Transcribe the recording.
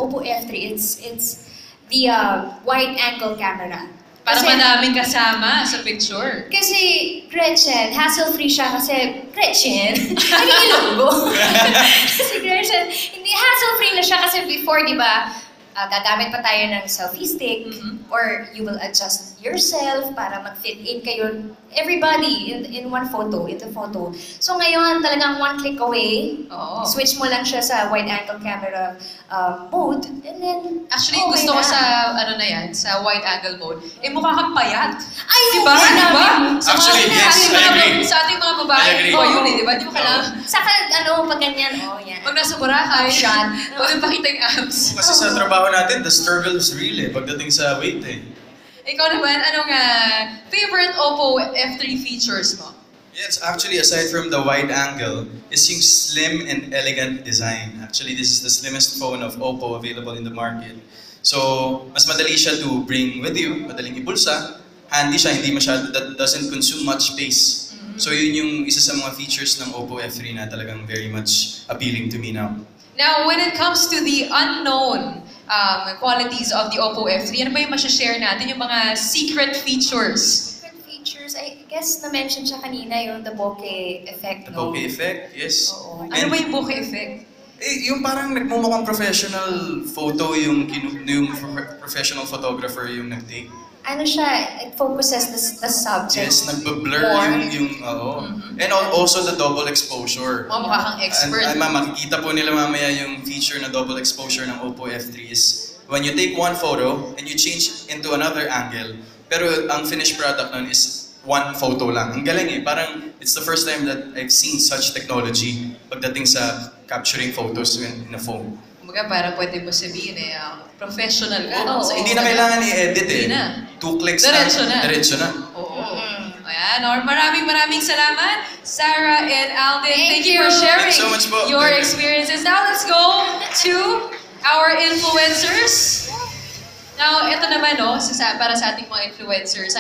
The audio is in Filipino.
Oppo F3. It's the wide-angle camera. Para madaming kasama sa picture. Kasi Gretchen, hassle-free siya kasi Gretchen, ano yung logo? Kasi Gretchen, hindi hassle-free na siya kasi before, di ba, gagamit pa tayo ng selfie stick or you will adjust yourself para mag-fit in kayo, everybody in one photo, in the photo. So ngayon, talagang one click away, switch mo lang siya sa wide-angle camera mode, and then, actually, gusto ko sa, ano na yan, sa wide-angle mode, mukha kang payat. Ay, diba? Diba? Actually, yes, I agree. Sa ating mga babae, yun eh, diba? Di mo kailangan. Saka, pag ganyan, yan. Pag nasa Boracay, shot. Huwag yung pakita yung abs. Kasi sa trabaho natin, the struggle is real pagdating sa weight Ikaw naman, anong favorite Oppo F3 features mo? Yes, actually, aside from the wide angle, is yung slim and elegant design. Actually, this is the slimmest phone of Oppo available in the market. So, mas madali siya to bring with you, madaling ibulsa, handy siya, hindi masyado, that doesn't consume much space. So, yun yung isa sa mga features ng Oppo F3 na talagang very much appealing to me now. Now, when it comes to the unknown qualities of the Oppo F3, ano ba yung masashare natin, yung mga secret features? I guess na-mention siya kanina yung the bokeh effect, The bokeh effect, yes. Oo. Ano ba yung bokeh effect? Yung parang nagmumukhang professional photo yung professional photographer yung nag-take. Ano siya, it focuses the subject. Yes, nagbe-blur yung And also the double exposure. Mukha kang expert. Makikita po nila mamaya yung feature na double exposure ng Oppo F3 is when you take one photo and you change into another angle, pero ang finished product nun is one photo lang. Ang galing parang it's the first time that I've seen such technology pagdating sa capturing photos in a phone. Kumbaga parang pwede mo sabihin professional ka. So, hindi na kailangan i-edit Hindi na. 2 clicks Diretso na. Diretso na. Oo. Ayan, maraming salamat, Sarah and Alden. Thank you for sharing so much po. your experiences. Now let's go to our influencers. Now, ito naman para sa ating mga influencers.